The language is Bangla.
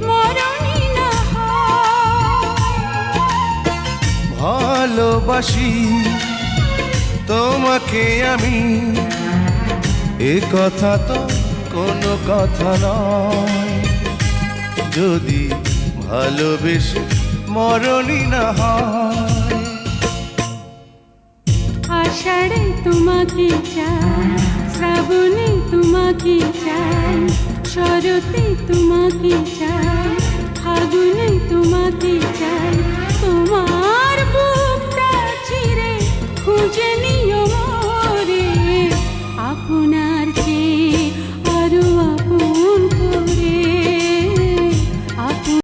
মরণই না হয়। ভালোবাসি তোমাকে আমি, এ কথা তো কোনো কথা নয়। যদি ভালোবেসে মরণই না হয়। আষাঢ়ে তোমাকে চাই, শ্রাবণে তোমাকে চাই, শরতে তোমাকে চাই।